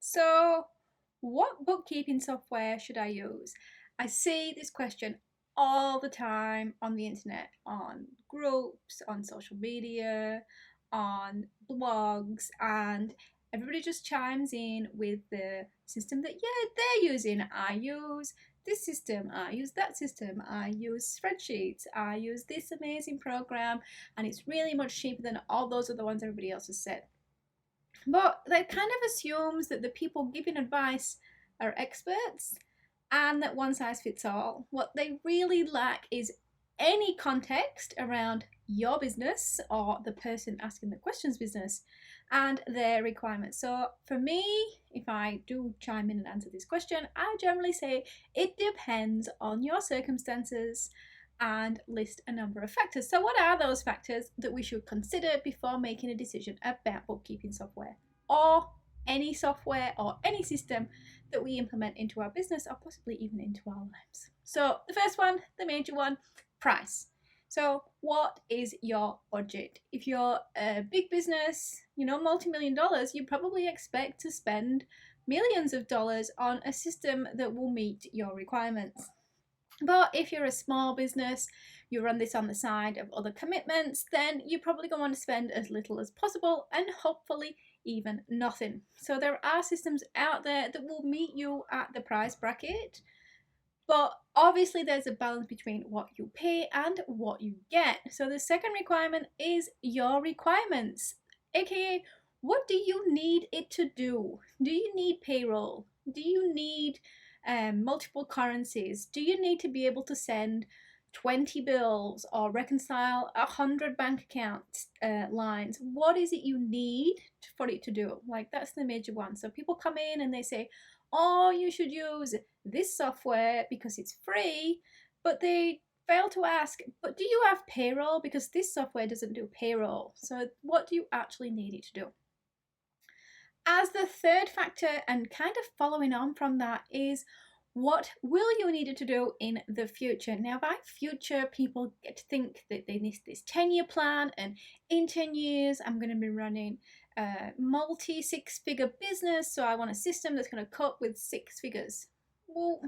So, what bookkeeping software should I use? I see this question all the time on the internet, on groups, on social media, on blogs, and everybody just chimes in with the system that, yeah, they're using. I use this system, I use that system, I use spreadsheets, I use this amazing program, and it's really much cheaper than all those other ones everybody else has said. But that kind of assumes that the people giving advice are experts and that one size fits all. What they really lack is any context around your business or the person asking the questions business and their requirements. So for me, if I do chime in and answer this question, I generally say it depends on your circumstances and list a number of factors. So what are those factors that we should consider before making a decision about bookkeeping software or any software or any system that we implement into our business or possibly even into our lives? So the first one, the major one, price. So what is your budget? If you're a big business, multi-million dollars, you probably expect to spend millions of dollars on a system that will meet your requirements. But if you're a small business, you run this on the side of other commitments, then you're probably going to want to spend as little as possible and hopefully even nothing. So there are systems out there that will meet you at the price bracket, but obviously there's a balance between what you pay and what you get. So the second requirement is your requirements, aka what do you need it to do? Do you need payroll? Do you need multiple currencies? Do you need to be able to send 20 bills or reconcile 100 bank account lines? What is it you need for it to do? Like, that's the major one. So people come in and they say, oh, you should use this software because it's free, but they fail to ask, but do you have payroll? Because this software doesn't do payroll. So what do you actually need it to do? As the third factor, and kind of following on from that, is what will you need it to do in the future? Now, by future, people get to think that they need this 10-year plan, and in 10 years, I'm going to be running a multi six-figure business, so I want a system that's going to cope with six figures. Well,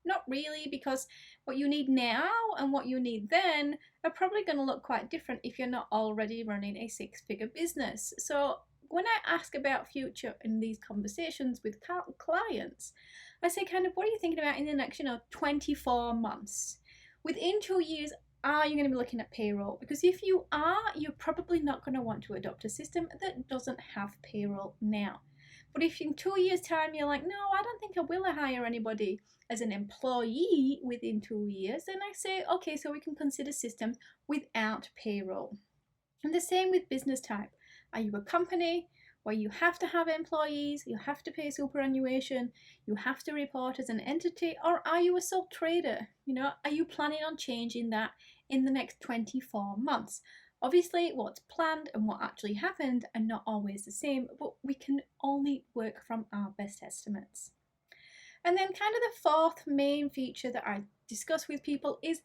not really, because what you need now and what you need then are probably going to look quite different if you're not already running a six-figure business. So when I ask about future in these conversations with clients, I say kind of, what are you thinking about in the next, 24 months? Within 2 years, are you going to be looking at payroll? Because if you are, you're probably not going to want to adopt a system that doesn't have payroll now. But if in 2 years' time you're like, no, I don't think I will hire anybody as an employee within 2 years, then I say, okay, so we can consider systems without payroll. And the same with business type. Are you a company where you have to have employees, you have to pay superannuation, you have to report as an entity, or are you a sole trader? Are you planning on changing that in the next 24 months? Obviously, what's planned and what actually happened are not always the same, but we can only work from our best estimates. And then kind of the fourth main feature that I discuss with people is,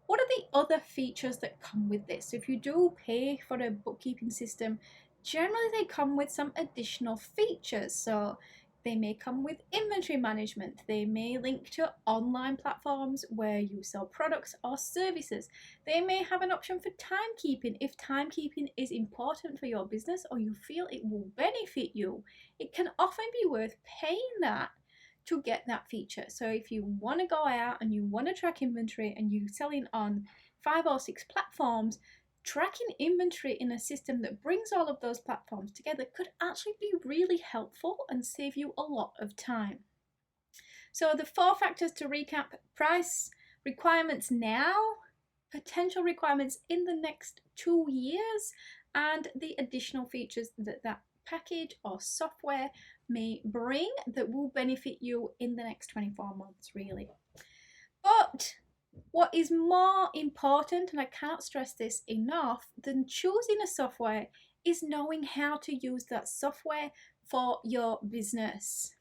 what are the other features that come with this? So if you do pay for a bookkeeping system, generally they come with some additional features. So they may come with inventory management. They may link to online platforms where you sell products or services. They may have an option for timekeeping. If timekeeping is important for your business or you feel it will benefit you, it can often be worth paying that to get that feature. So if you want to go out and you want to track inventory and you're selling on 5 or 6 platforms, tracking inventory in a system that brings all of those platforms together could actually be really helpful and save you a lot of time. So the 4 factors to recap: price, requirements now, potential requirements in the next 2 years, and the additional features that package or software may bring that will benefit you in the next 24 months, really. But what is more important, and I cannot stress this enough, than choosing a software is knowing how to use that software for your business.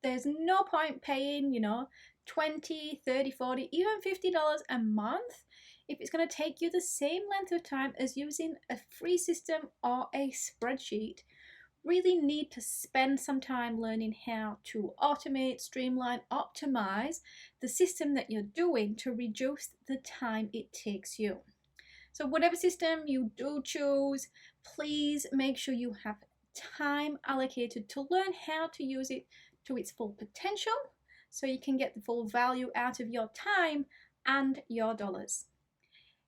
There's no point paying, $20, $30, $40, even $50 a month if it's going to take you the same length of time as using a free system or a spreadsheet, really need to spend some time learning how to automate, streamline, optimize the system that you're doing to reduce the time it takes you. So whatever system you do choose, please make sure you have time allocated to learn how to use it to its full potential so you can get the full value out of your time and your dollars.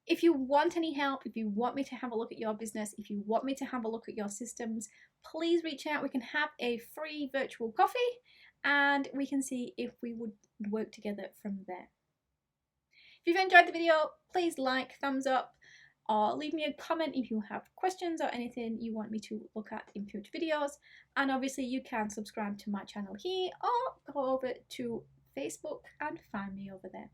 If you want any help, if you want me to have a look at your business, if you want me to have a look at your systems, please reach out. We can have a free virtual coffee and we can see if we would work together from there. If you've enjoyed the video, please like, thumbs up, or leave me a comment if you have questions or anything you want me to look at in future videos. And obviously you can subscribe to my channel here or go over to Facebook and find me over there.